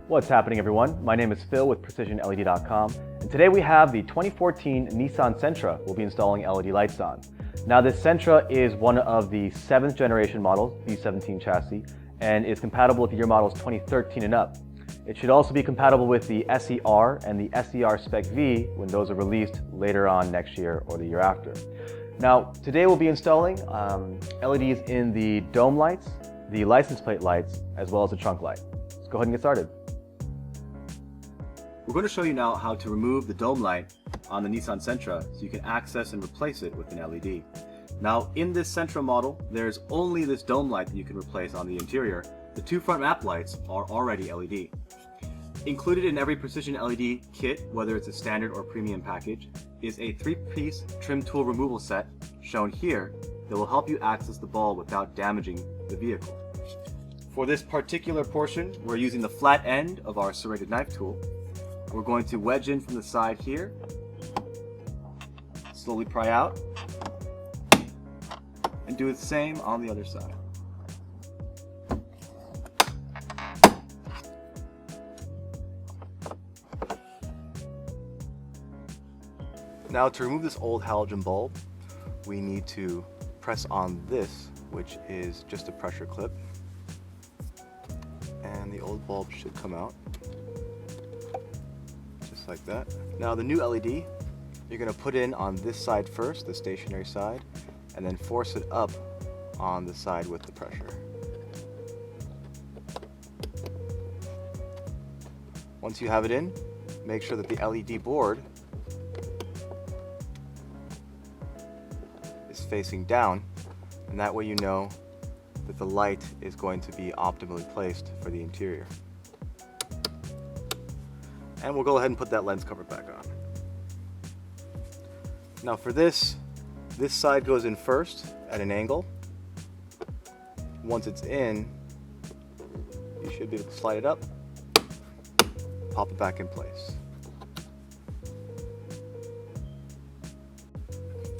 What's happening, everyone? My name is Phil with PrecisionLED.com, and today we have the 2014 Nissan Sentra we'll be installing LED lights on. Now, this Sentra is one of the 7th generation models, B17 chassis, and is compatible with year models 2013 and up. It should also be compatible with the SER and the SER Spec V when those are released later on next year or the year after. Now, today we'll be installing LEDs in the dome lights, the license plate lights, as well as the trunk light. Let's go ahead and get started. We're going to show you now how to remove the dome light on the Nissan Sentra so you can access and replace it with an LED. Now, in this Sentra model, there's only this dome light that you can replace on the interior. The two front map lights are already LED. Included in every Precision LED kit, whether it's a standard or premium package, is a 3-piece trim tool removal set, shown here, that will help you access the bulb without damaging the vehicle. For this particular portion, we're using the flat end of our serrated knife tool. We're going to wedge in from the side here, slowly pry out, and do the same on the other side. Now, to remove this old halogen bulb, we need to press on this, which is just a pressure clip, and the old bulb should come out. Like that. Now, the new LED, you're going to put in on this side first, the stationary side, and then force it up on the side with the pressure. Once you have it in, make sure that the LED board is facing down, and that way you know that the light is going to be optimally placed for the interior. And we'll go ahead and put that lens cover back on. Now, for this side goes in first at an angle. Once it's in, you should be able to slide it up, pop it back in place.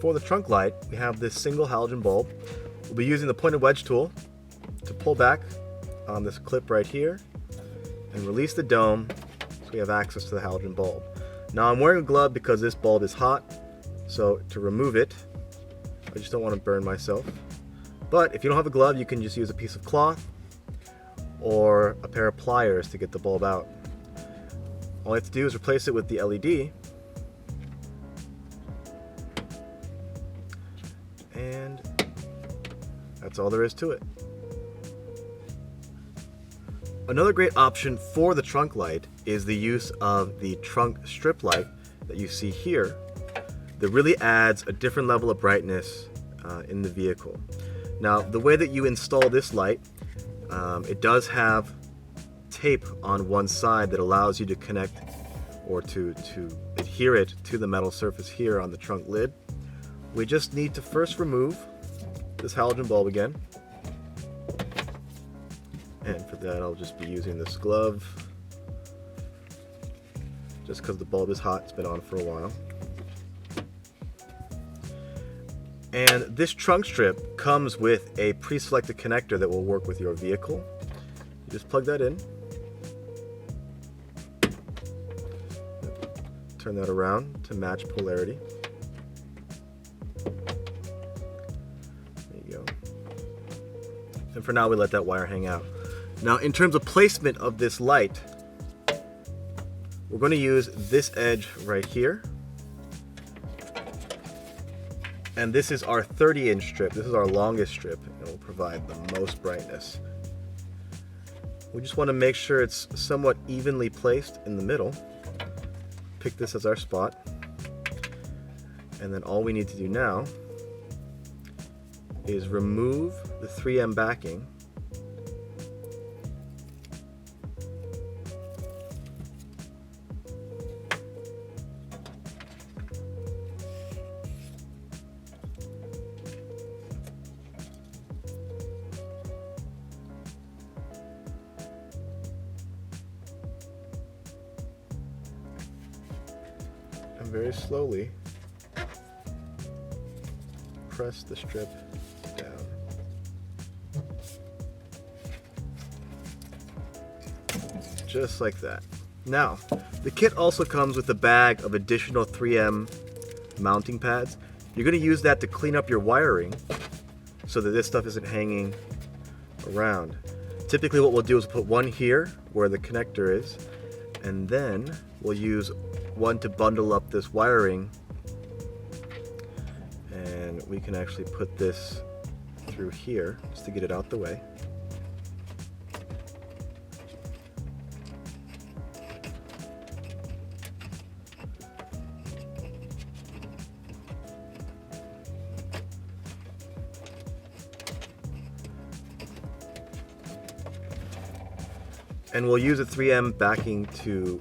For the trunk light, we have this single halogen bulb. We'll be using the pointed wedge tool to pull back on this clip right here and release the dome so we have access to the halogen bulb. Now, I'm wearing a glove because this bulb is hot, so to remove it, I just don't want to burn myself. But if you don't have a glove, you can just use a piece of cloth or a pair of pliers to get the bulb out. All you have to do is replace it with the LED, and that's all there is to it. Another great option for the trunk light is the use of the trunk strip light that you see here that really adds a different level of brightness in the vehicle. Now, the way that you install this light, it does have tape on one side that allows you to connect or to adhere it to the metal surface here on the trunk lid. We just need to first remove this halogen bulb again. And for that, I'll just be using this glove, just because the bulb is hot. It's been on for a while. And this trunk strip comes with a pre-selected connector that will work with your vehicle. You just plug that in, turn that around to match polarity. There you go. And for now, we let that wire hang out. Now, in terms of placement of this light, we're going to use this edge right here. And this is our 30-inch strip. This is our longest strip, and it will provide the most brightness. We just want to make sure it's somewhat evenly placed in the middle. Pick this as our spot. And then all we need to do now is remove the 3M backing. And very slowly press the strip down. Just like that. Now, the kit also comes with a bag of additional 3M mounting pads. You're going to use that to clean up your wiring so that this stuff isn't hanging around. Typically what we'll do is put one here where the connector is, and then we'll use one to bundle up this wiring, and we can actually put this through here just to get it out the way. And we'll use a 3M backing to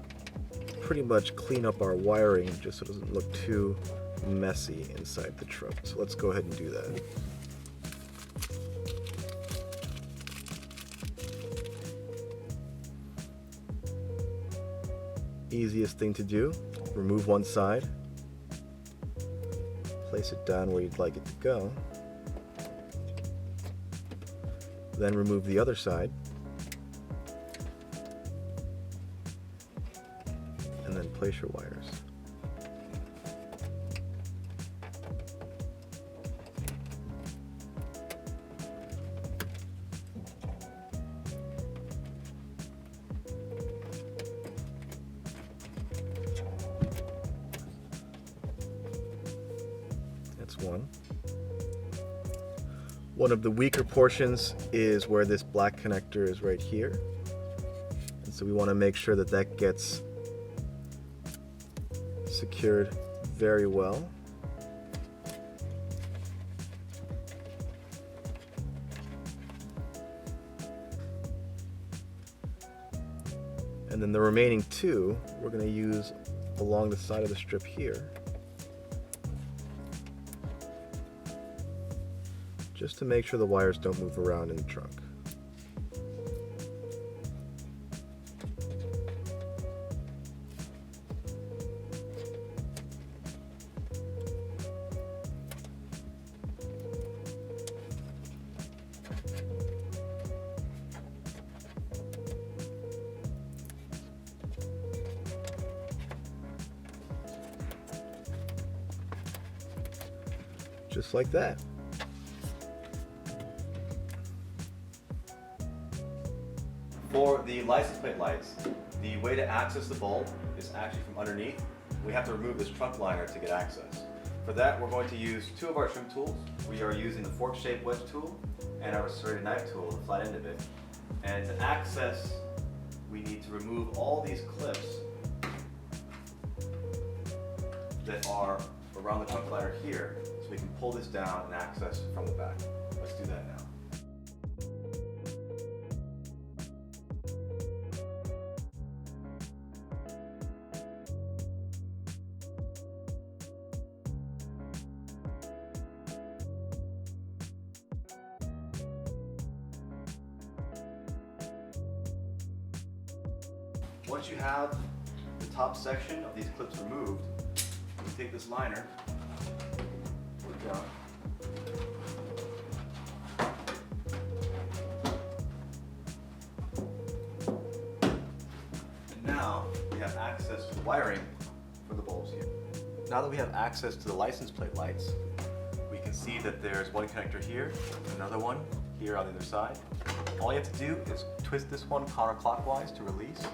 pretty much clean up our wiring just so it doesn't look too messy inside the truck. So let's go ahead and do that. Easiest thing to do, remove one side, place it down where you'd like it to go, then remove the other side, and then place your wires. That's one. One of the weaker portions is where this black connector is right here. And so we want to make sure that that gets secured very well. And then the remaining two we're going to use along the side of the strip here, just to make sure the wires don't move around in the trunk. Just like that. For the license plate lights, the way to access the bulb is actually from underneath. We have to remove this trunk liner to get access. For that, we're going to use two of our trim tools. We are using the fork-shaped wedge tool and our serrated knife tool, the flat end of it. And to access, we need to remove all these clips that are around the trunk liner here, so we can pull this down and access from the back. Let's do that now. Once you have the top section of these clips removed, you take this liner, pull it down, and now we have access to the wiring for the bulbs here. Now that we have access to the license plate lights, we can see that there's one connector here, another one here on the other side. All you have to do is twist this one counterclockwise to release.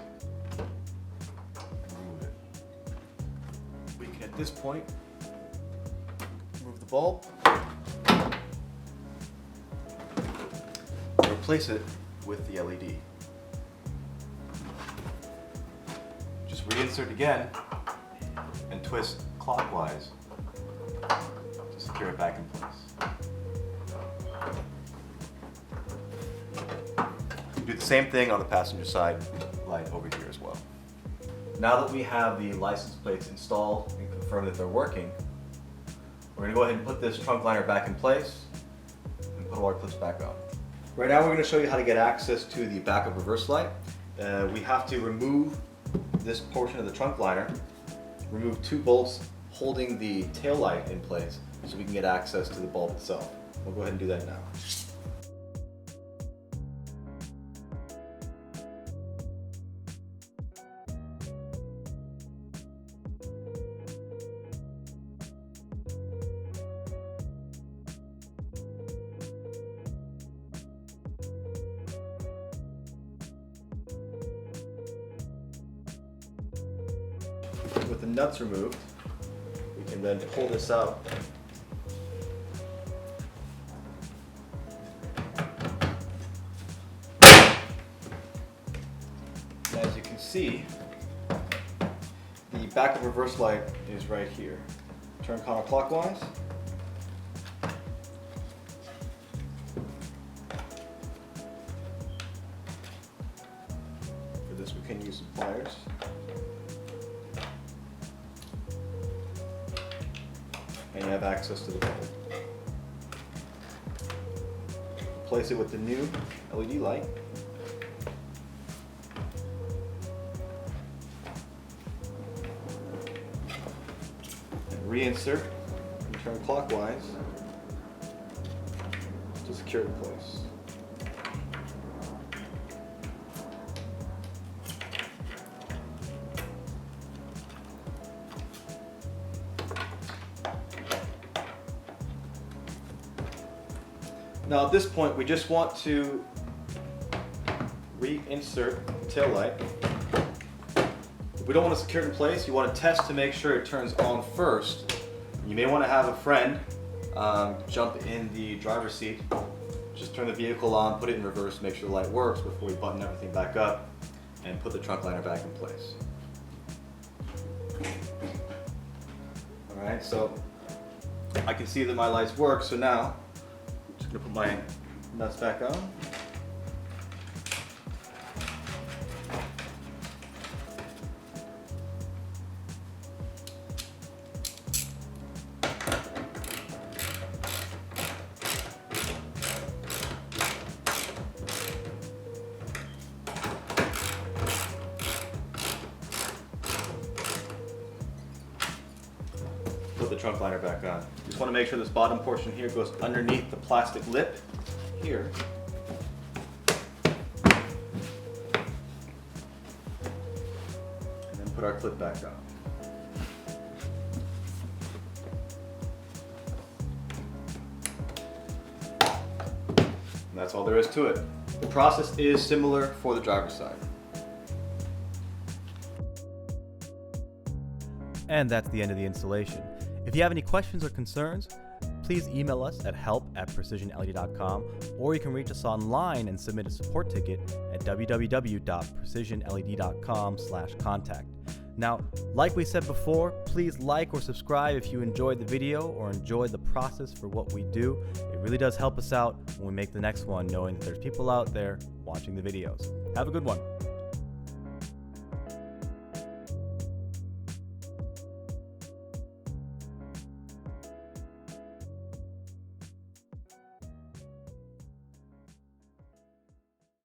At this point, remove the bulb and replace it with the LED. Just reinsert again and twist clockwise to secure it back in place. Do the same thing on the passenger side light over here as well. Now that we have the license plates installed and confirmed that they're working, we're going to go ahead and put this trunk liner back in place and put all our clips back on. Right now we're going to show you how to get access to the backup reverse light. We have to remove this portion of the trunk liner, remove two bolts holding the tail light in place so we can get access to the bulb itself. We'll go ahead and do that now. with the nuts removed, we can then pull this out. As you can see, the backup reverse light is right here. Turn counterclockwise. For this, we can use some pliers. And you have access to the bulb. Replace it with the new LED light. Reinsert and turn clockwise to secure it in place. Now at this point we just want to reinsert the tail light. If we don't want to secure it in place, you want to test to make sure it turns on first. You may want to have a friend jump in the driver's seat, just turn the vehicle on, put it in reverse, make sure the light works before we button everything back up and put the trunk liner back in place. Alright, so I can see that my lights work, so now I'm just going to put my nuts back on. Put the trunk liner back on. Just want to make sure this bottom portion here goes underneath the plastic lip here. And then put our clip back on. And that's all there is to it. The process is similar for the driver's side. And that's the end of the installation. If you have any questions or concerns, please email us at help@precisionled.com, or you can reach us online and submit a support ticket at www.precisionled.com/contact. Now, like we said before, please like or subscribe if you enjoyed the video or enjoyed the process for what we do. It really does help us out when we make the next one, knowing that there's people out there watching the videos. Have a good one.